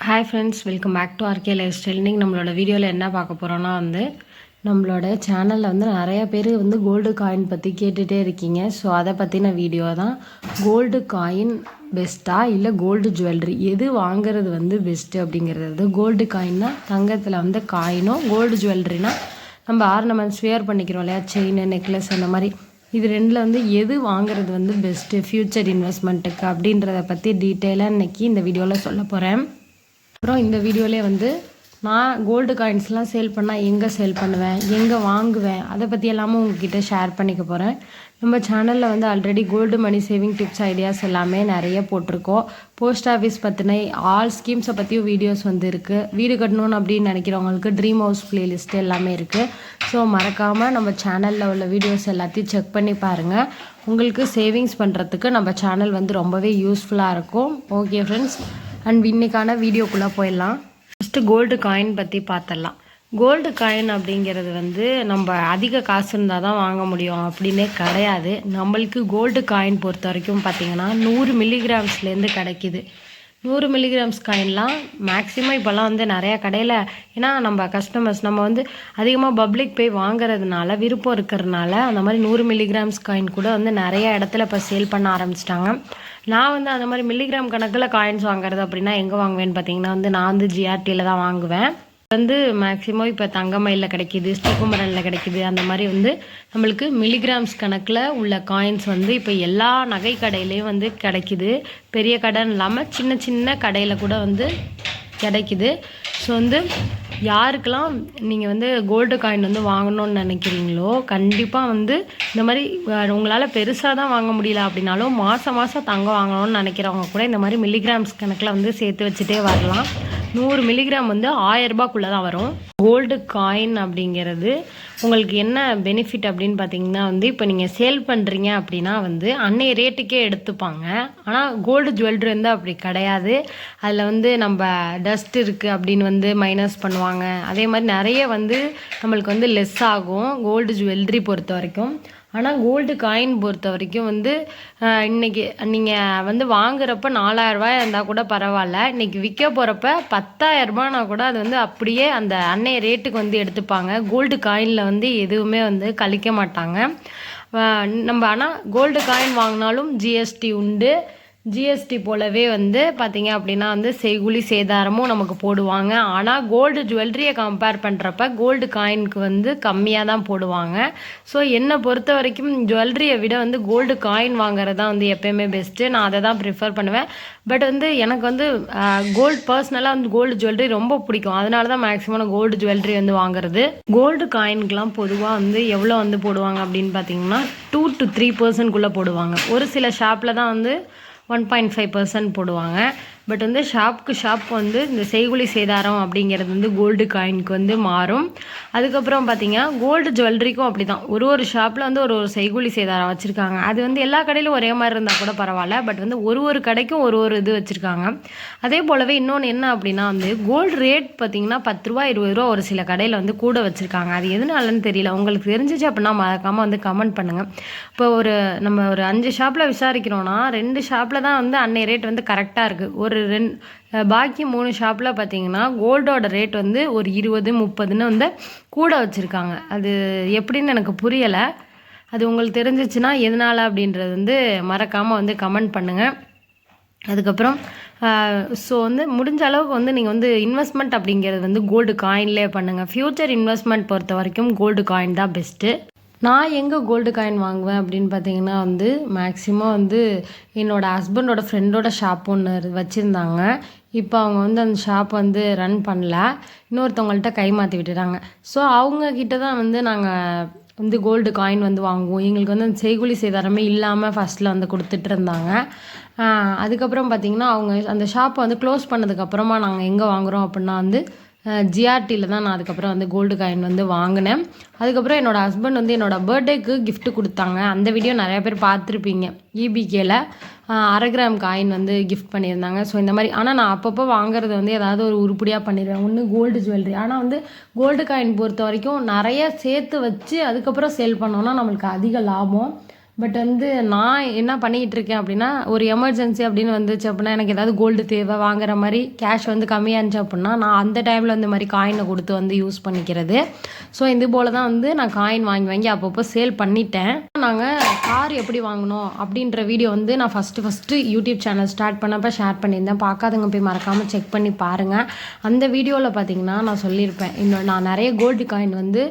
Hi friends, welcome back to RK lifestyle. இன்றைக்கி நம்மளோட வீடியோவில் என்ன பார்க்க போகிறோன்னா நம்மளோட சேனலில் நிறைய பேர் கோல்டு காயின் பற்றி கேட்டுகிட்டே இருக்கீங்க. ஸோ அதை பற்றின வீடியோ தான். கோல்டு காயின் பெஸ்ட்டா இல்லை கோல்டு ஜுவல்லரி எது வாங்குறது பெஸ்ட்டு அப்படிங்கிறது. கோல்டு காயின்னா தங்கத்தில் காயினும், கோல்டு ஜுவல்லரினா நம்ம ஆர்னமெண்ட்ஸ் வேர் பண்ணிக்கிறோம் இல்லையா, செயின், நெக்லஸ் அந்த மாதிரி. இது ரெண்டில் எது வாங்குறது பெஸ்ட்டு ஃப்யூச்சர் இன்வெஸ்ட்மெண்ட்டுக்கு அப்படின்றத பற்றி டீட்டெயிலாக இன்றைக்கி இந்த வீடியோவில் சொல்ல போகிறேன். அப்புறம் இந்த வீடியோவிலே நான் கோல்டு காயின்ஸ்லாம் சேல் பண்ணால் எங்கே சேல் பண்ணுவேன், எங்கே வாங்குவேன், அதை பற்றி எல்லாமே உங்ககிட்ட ஷேர் பண்ணிக்க போகிறேன். நம்ம சேனலில் already gold money saving tips ideas எல்லாமே நிறைய போட்டிருக்கோம். போஸ்ட் ஆஃபீஸ் பற்றின ஆல் ஸ்கீம்ஸை பற்றியும் வீடியோஸ் இருக்குது. வீடு கட்டணும்னு அப்படின்னு நினைக்கிறவங்களுக்கு ட்ரீம் ஹவுஸ் பிளேலிஸ்ட் எல்லாமே இருக்குது. ஸோ மறக்காமல் நம்ம சேனலில் உள்ள வீடியோஸ் எல்லாத்தையும் செக் பண்ணி பாருங்கள். உங்களுக்கு சேவிங்ஸ் பண்ணுறதுக்கு நம்ம சேனல் ரொம்பவே யூஸ்ஃபுல்லாக இருக்கும். ஓகே ஃப்ரெண்ட்ஸ், அண்ட் இன்னைக்கான வீடியோக்குள்ளே போயிடலாம். ஃபஸ்ட்டு கோல்டு காயின் பற்றி பார்த்துடலாம். கோல்டு காயின் அப்படிங்கிறது நம்ம அதிக காசு இருந்தால் தான் வாங்க முடியும் அப்படின்னே கிடையாது. நம்மளுக்கு கோல்டு காயின் பொறுத்த வரைக்கும் பார்த்திங்கன்னா 100 மில்லிகிராம்ஸ்லேருந்து கிடைக்கிது. 100 மில்லிகிராம்ஸ் காயின்லாம் மேக்ஸிமம் இப்போல்லாம் நிறையா கடையில், ஏன்னா நம்ம கஸ்டமர்ஸ் நம்ம அதிகமாக பப்ளிக் போய் வாங்குறதுனால, விருப்பம் இருக்கிறதுனால அந்த மாதிரி 100 மில்லிகிராம்ஸ் காயின் கூட நிறைய இடத்துல இப்போ சேல் பண்ண ஆரம்பிச்சிட்டாங்க. நான் அந்த மாதிரி மில்லிகிராம் கணக்கில் காயின்ஸ் வாங்குறது அப்படின்னா எங்கே வாங்குவேன்னு பார்த்தீங்கன்னா நான் ஜிஆர்டியில் தான் வாங்குவேன். மேக்ஸிமம் இப்போ தங்கமயிலில் கிடைக்கிது, ஸ்ரீகுமரனில் கிடைக்கிது. அந்த மாதிரி நம்மளுக்கு மில்லிகிராம்ஸ் கணக்கில் உள்ள காயின்ஸ் இப்போ எல்லா நகை கடையிலையும் கிடைக்கிது. பெரிய கடைன்னு இல்லாமல் சின்ன சின்ன கடையில் கூட கிடைக்கிது. ஸோ யாருக்கெல்லாம் நீங்கள் கோல்டு காயின் வாங்கணும்னு நினைக்கிறீங்களோ, கண்டிப்பாக இந்த மாதிரி உங்களால் பெருசாக தான் வாங்க முடியல அப்படின்னாலும் மாதம் மாதம் தங்கம் வாங்கணும்னு நினைக்கிறவங்க கூட இந்த மாதிரி மில்லிகிராம்ஸ் கணக்கில் சேர்த்து வச்சுட்டே வரலாம். 100 மில்லிகிராம் 1000 ரூபாய்க்குள்ளே தான் வரும். கோல்டு காயின் அப்படிங்கிறது உங்களுக்கு என்ன பெனிஃபிட் அப்படின்னு பார்த்தீங்கன்னா இப்போ நீங்கள் சேல் பண்ணுறீங்க அப்படின்னா அன்னைய ரேட்டுக்கே எடுத்துப்பாங்க. ஆனால் கோல்டு ஜுவல்லரி அப்படி கிடையாது. அதில் நம்ம டஸ்ட் இருக்குது அப்படின்னு மைனஸ் பண்ணுவாங்க. அதே மாதிரி நிறைய நம்மளுக்கு லெஸ் ஆகும் கோல்டு ஜுவல்லரி பொறுத்த வரைக்கும். ஆனால் கோல்டு காயின் பொறுத்த வரைக்கும் இன்றைக்கி நீங்கள் வாங்குறப்ப 4000 ரூபாய் இருந்தால் கூட பரவாயில்ல. இன்றைக்கி விற்க போகிறப்ப 10,000 ரூபாய்னா கூட அது அப்படியே அந்த அன்னைய ரேட்டுக்கு எடுத்துப்பாங்க. கோல்டு காயினில் எதுவுமே கழிக்க மாட்டாங்க. நம்ம ஆனால் கோல்டு காயின் வாங்கினாலும் ஜிஎஸ்டி உண்டு. ஜிஎஸ்டி போலவே பார்த்திங்க அப்படின்னா செய்கூலி சேதாரமும் நமக்கு போடுவாங்க. ஆனால் கோல்டு ஜுவல்லரியை கம்பேர் பண்ணுறப்ப கோல்டு காயினுக்கு கம்மியாக தான் போடுவாங்க. ஸோ என்னை பொறுத்த வரைக்கும் ஜுவல்லரியை விட கோல்டு காயின் வாங்குறது தான் எப்போயுமே பெஸ்ட்டு. நான் அதை தான் ப்ரிஃபர் பண்ணுவேன். பட் எனக்கு கோல்டு பர்சனலாக கோல்டு ஜுவல்லரி ரொம்ப பிடிக்கும். அதனால தான் மேக்ஸிமம் கோல்டு ஜுவல்லரி வாங்குறது. கோல்டு காயினுக்கெலாம் பொதுவாக எவ்வளோ போடுவாங்க அப்படின்னு பார்த்தீங்கன்னா 2 to 3% போடுவாங்க. ஒரு சில ஷாப்பில் தான் 1.5% போடுவாங்க. பட் ஷாப்புக்கு ஷாப் இந்த செய்கூலி சேதாரம் அப்படிங்கிறது கோல்டு காயினுக்கு மாறும். அதுக்கப்புறம் பார்த்திங்கன்னா கோல்டு ஜுவல்லரிக்கும் அப்படி தான். ஒரு ஷாப்பில் ஒரு செய்கூலி சேதாரம் வச்சுருக்காங்க. அது எல்லா கடையிலும் ஒரே மாதிரி இருந்தால் கூட பரவாயில்ல. பட் ஒரு கடைக்கும் ஒரு இது வச்சுருக்காங்க. அதே போலவே இன்னொன்று என்ன அப்படின்னா கோல்டு ரேட் பார்த்திங்கன்னா 10 ரூபா 20 ரூபா ஒரு சில கடையில் கூட வச்சுருக்காங்க. அது எதுனாலன்னு தெரியல. உங்களுக்கு தெரிஞ்சிச்சு அப்படின்னா மறக்காமல் கமெண்ட் பண்ணுங்கள். இப்போ நம்ம ஒரு 5 ஷாப்பில் விசாரிக்கிறோன்னா 2 ஷாப்பில் தான் அன்னைய ரேட் கரெக்டாக இருக்குது. பாக்கி 3 ஷாப்பில் பார்த்தீங்கன்னா கோல்டோட ரேட் ஒரு 20-30ன்னு கூட வச்சுருக்காங்க. அது எப்படின்னு எனக்கு புரியலை. அது உங்களுக்கு தெரிஞ்சிச்சுன்னா எதனால் அப்படின்றது மறக்காமல் கமெண்ட் பண்ணுங்கள். அதுக்கப்புறம் ஸோ முடிஞ்ச அளவுக்கு நீங்கள் இன்வெஸ்ட்மெண்ட் அப்படிங்கிறது கோல்டு காயின்லேயே பண்ணுங்கள். ஃப்யூச்சர் இன்வெஸ்ட்மெண்ட் பொறுத்த வரைக்கும் கோல்டு காயின் தான் பெஸ்ட்டு. நான் எங்கே கோல்டு காயின் வாங்குவேன் அப்படின்னு பார்த்தீங்கன்னா மேக்ஸிமம் என்னோடய ஹஸ்பண்டோட ஃப்ரெண்டோட ஷாப் ஒன்று வச்சுருந்தாங்க. இப்போ அவங்க அந்த ஷாப் ரன் பண்ணல, இன்னொருத்தவங்கள்ட்ட கை மாற்றி விட்டுட்டாங்க. ஸோ அவங்கக்கிட்ட தான் நாங்கள் கோல்டு காயின் வாங்குவோம். எங்களுக்கு அந்த செய்கூலி சேதாரமே இல்லாமல் ஃபஸ்ட்டில் கொடுத்துட்டு இருந்தாங்க. அதுக்கப்புறம் பார்த்திங்கன்னா அவங்க அந்த ஷாப்பை க்ளோஸ் பண்ணதுக்கப்புறமா நாங்கள் எங்கே வாங்குகிறோம் அப்படின்னா ஜிஆர்டியில் தான் நான் அதுக்கப்புறம் கோல்டு காயின் வாங்கினேன். அதுக்கப்புறம் என்னோடய ஹஸ்பண்ட் என்னோடய பர்த்டேக்கு கிஃப்ட் கொடுத்தாங்க. அந்த வீடியோ நிறையா பேர் பார்த்துருப்பீங்க. இபிகேல 1/2 கிராம் காயின் கிஃப்ட் பண்ணியிருந்தாங்க. ஸோ இந்த மாதிரி ஆனால் நான் அப்பப்போ வாங்குறது ஏதாவது ஒரு உருப்படியாக பண்ணிடுவேன். ஒன்று கோல்டு ஜுவல்லரி. ஆனால் கோல்டு காயின் பொறுத்த வரைக்கும் நிறைய சேர்த்து வச்சு அதுக்கப்புறம் சேல் பண்ணோன்னா நம்மளுக்கு அதிக லாபம். பட் வந்து நான் என்ன பண்ணிக்கிட்டு இருக்கேன் அப்படின்னா, ஒரு எமர்ஜென்சி அப்படின்னு வந்துச்சு அப்படின்னா, எனக்கு ஏதாவது கோல்டு தேவை வாங்குற மாதிரி கேஷ் வந்து கம்மியாக இருந்துச்சு அப்படின்னா, நான் அந்த டைமில் இந்த மாதிரி காயினை கொடுத்து வந்து யூஸ் பண்ணிக்கிறது. ஸோ இது போல் தான் வந்து நான் காயின் வாங்கி வாங்கி அப்பப்போ சேல் பண்ணிட்டேன். நாங்கள் கார் எப்படி வாங்கினோம் அப்படின்ற வீடியோ வந்து நான் ஃபஸ்ட்டு யூடியூப் சேனல் ஸ்டார்ட் பண்ணப்போ ஷேர் பண்ணியிருந்தேன். பார்க்காதவங்க போய் மறக்காமல் செக் பண்ணி பாருங்கள். அந்த வீடியோவில் பார்த்தீங்கன்னா நான் சொல்லியிருப்பேன், இன்னும் நான் நிறைய கோல்டு காயின் வந்து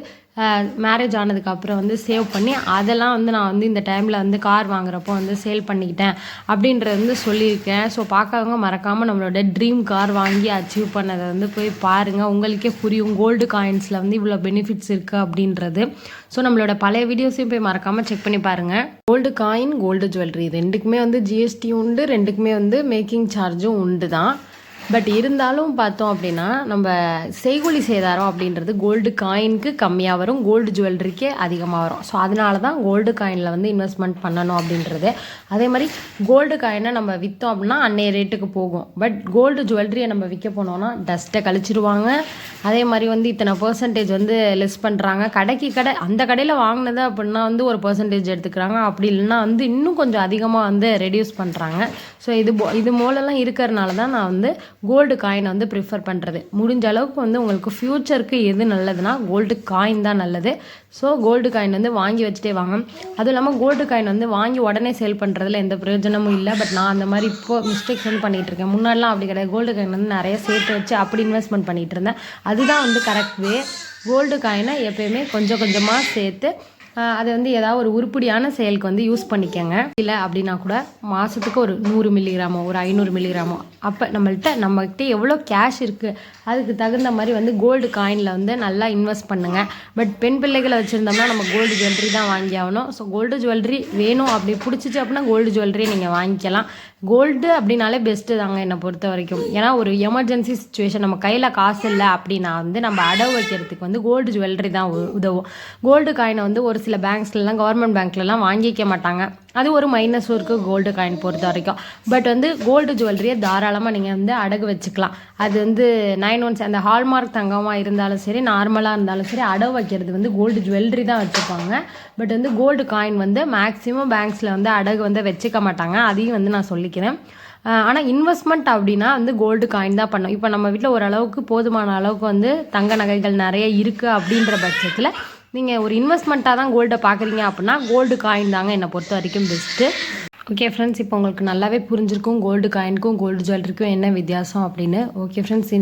மேரேஜ் ஆனதுக்கப்புறம் வந்து சேவ் பண்ணி அதெல்லாம் வந்து நான் வந்து இந்த டைமில் வந்து கார் வாங்குறப்போ வந்து சேல் பண்ணிக்கிட்டேன் அப்படின்றது வந்து சொல்லியிருக்கேன். ஸோ பார்க்காதவங்க மறக்காமல் நம்மளோட ட்ரீம் கார் வாங்கி அச்சீவ் பண்ணதை வந்து போய் பாருங்கள். உங்களுக்கே புரியும் கோல்டு காயின்ஸில் வந்து இவ்வளோ பெனிஃபிட்ஸ் இருக்குது அப்படின்றது. ஸோ நம்மளோட பழைய வீடியோஸையும் போய் மறக்காமல் செக் பண்ணி பாருங்கள். கோல்டு காயின், கோல்டு ஜுவல்லரி ரெண்டுக்குமே வந்து ஜிஎஸ்டி உண்டு, ரெண்டுக்குமே வந்து மேக்கிங் சார்ஜும் உண்டு தான். பட் இருந்தாலும் பார்த்தோம் அப்படின்னா நம்ம செய்கூலி சேதாரம் அப்படின்றது கோல்டு காயினுக்கு கம்மியாக வரும், கோல்டு ஜுவல்லரிக்கே அதிகமாக வரும். ஸோ அதனால தான் கோல்டு காயினில் வந்து இன்வெஸ்ட்மெண்ட் பண்ணணும் அப்படின்றது. அதே மாதிரி கோல்டு காயினை நம்ம விற்றோம் அப்படின்னா அன்னைய ரேட்டுக்கு போகும். பட் கோல்டு ஜுவல்லரியை நம்ம விற்க போனோம்னா டஸ்ட்டை கழிச்சிருவாங்க. அதே மாதிரி வந்து இத்தனை பர்சன்டேஜ் வந்து லெஸ் பண்ணுறாங்க. கடை அந்த கடையில் வாங்கினது அப்படின்னா வந்து ஒரு பர்சன்டேஜ் எடுத்துக்கிறாங்க. அப்படி இல்லைன்னா வந்து இன்னும் கொஞ்சம் அதிகமாக வந்து ரெடியூஸ் பண்ணுறாங்க. ஸோ இது மூலெல்லாம் இருக்கிறனால தான் நான் வந்து கோல்டு காயினை வந்து ப்ரிஃபர் பண்ணுறது. முடிஞ்ச அளவுக்கு வந்து உங்களுக்கு ஃப்யூச்சருக்கு எது நல்லதுன்னா கோல்டு காயின் தான் நல்லது. ஸோ கோல்டு காயின் வந்து வாங்கி வச்சுட்டே வாங்க. அதுவும் இல்லாமல் கோல்டு காயின் வந்து வாங்கி உடனே சேல் பண்ணுறதுல எந்த பிரயோஜனமும் இல்லை. பட் நான் அந்த மாதிரி இப்போது மிஸ்டேக்ஸ் வந்து பண்ணிகிட்டு இருக்கேன். முன்னாடிலாம் அப்படி கிடையாது. கோல்டு காயின் வந்து நிறைய சேர்த்து வச்சு அப்படி இன்வெஸ்ட்மெண்ட் பண்ணிகிட்டு இருந்தேன். அதுதான் வந்து கரெக்ட் வே. கோல்டு காயினை எப்பயுமே கொஞ்சம் கொஞ்சமாக சேர்த்து அதை வந்து ஏதாவது ஒரு உருப்படியான செயலுக்கு வந்து யூஸ் பண்ணிக்கோங்க. இல்லை அப்படின்னா கூட மாதத்துக்கு ஒரு 100 மில்லிகிராமோ ஒரு 500 மில்லிகிராமோ அப்போ நம்மகிட்ட எவ்வளோ கேஷ் இருக்குது அதுக்கு தகுந்த மாதிரி வந்து கோல்டு காயினில் வந்து நல்லா இன்வெஸ்ட் பண்ணுங்கள். பட் பெண் பிள்ளைகளை வச்சுருந்தோம்னா நம்ம கோல்டு ஜுவல்லரி தான் வாங்கி ஆகணும். ஸோ கோல்டு ஜுவல்லரி வேணும் அப்படி பிடிச்சிச்சு அப்படின்னா கோல்டு ஜுவல்லரி நீங்கள் வாங்கிக்கலாம். கோல்டு அப்படின்னாலே பெஸ்ட்டு தாங்க என்னை பொறுத்த வரைக்கும். ஏன்னா ஒரு எமர்ஜென்சி சுச்சுவேஷன் நம்ம கையில் காசு இல்லை அப்படின்னா வந்து நம்ம அடவு வைக்கிறதுக்கு வந்து கோல்டு ஜுவல்லரி தான் உதவும். கோல்டு காயினை வந்து ஒரு சில பேங்க்ஸ்லாம் கவர்மெண்ட் பேங்க்லலாம் வாங்கிக்க மாட்டாங்க. அது ஒரு மைனஸும் இருக்குது கோல்டு காயின் பொறுத்த வரைக்கும். பட் வந்து கோல்டு ஜுவல்லரியை தாராளமாக நீங்கள் வந்து அடகு வச்சுக்கலாம். அது வந்து 9 அந்த ஹால்மார்க் தங்கமாக இருந்தாலும் சரி, நார்மலாக இருந்தாலும் சரி, அடகு வைக்கிறது வந்து கோல்டு ஜுவல்லரி தான் வச்சுப்பாங்க. பட் வந்து கோல்டு காயின் வந்து மேக்ஸிமம் பேங்க்ஸில் வந்து அடகு வந்து வச்சுக்க மாட்டாங்க. அதையும் வந்து நான் சொல்லிக்கிறேன். ஆனால் இன்வெஸ்ட்மெண்ட் அப்படின்னா வந்து கோல்டு காயின் தான் பண்ணோம். இப்போ நம்ம வீட்டில் ஓரளவுக்கு போதுமான அளவுக்கு வந்து தங்க நகைகள் நிறைய இருக்குது அப்படின்ற பட்சத்தில் நீங்கள் ஒரு இன்வெஸ்ட்மெண்ட்டாக தான் கோல்டை பார்க்குறீங்க அப்படின்னா கோல்டு காயின் தாங்க என்னை பொறுத்த வரைக்கும் பெஸ்ட்டு. ஓகே ஃப்ரெண்ட்ஸ், இப்போ உங்களுக்கு நல்லாவே புரிஞ்சிருக்கும் கோல்டு காயினுக்கும் கோல்டு ஜுவல்லரிக்கும் என்ன வித்தியாசம் அப்படின்னு. ஓகே ஃப்ரெண்ட்ஸ்,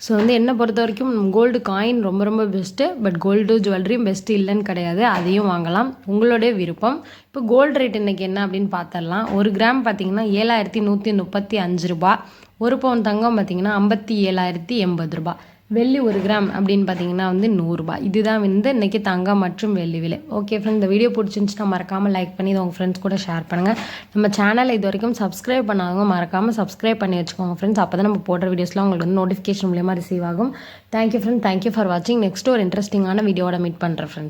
ஸோ வந்து என்னை பொறுத்த வரைக்கும் கோல்டு காயின் ரொம்ப ரொம்ப பெஸ்ட்டு. பட் கோல்டு ஜுவல்லரியும் பெஸ்ட்டு இல்லைன்னு கிடையாது, அதையும் வாங்கலாம், உங்களுடைய விருப்பம். இப்போ கோல்டு ரேட் இன்றைக்கி என்ன அப்படின்னு பார்த்துடலாம். 1 கிராம் பார்த்திங்கன்னா 7135 ரூபா. 1 பவுன் தங்கம் பார்த்திங்கன்னா 57,080 ரூபா. வெள்ளி 1 கிராம் அப்படின்னு பார்த்தீங்கன்னா வந்து 100 ரூபாய். இதுதான் வந்து இன்றைக்கி தங்கம் மற்றும் வெள்ளி விலை. ஓகே ஃப்ரெண்ட்ஸ், இந்த வீடியோ பிடிச்சிருந்துச்சுன்னா மறக்காமல் லைக் பண்ணி இதை உங்கள் ஃப்ரெண்ட்ஸ் கூட ஷேர் பண்ணுங்கள். நம்ம சேனலை இது வரைக்கும் சப்ஸ்கிரைப் பண்ணாதவங்க மறக்காமல் சப்ஸ்கிரைப் பண்ணி வச்சுக்கோங்க ஃப்ரெண்ட்ஸ். அப்போ தான் நம்ம போடுற வீடியோஸ்லாம் உங்களுக்கு வந்து நோட்டிஃபிகேஷன் மூலியமாக ரிசீவ் ஆகும். தேங்க்யூ ஃப்ரெண்ட்ஸ், தேங்க்யூ ஃபார் வாட்சிங். நெக்ஸ்ட் ஒரு இன்ட்ரெஸ்டிங்கான வீடியோட மீட் பண்ணுறேன் ஃப்ரெண்ட்ஸ்.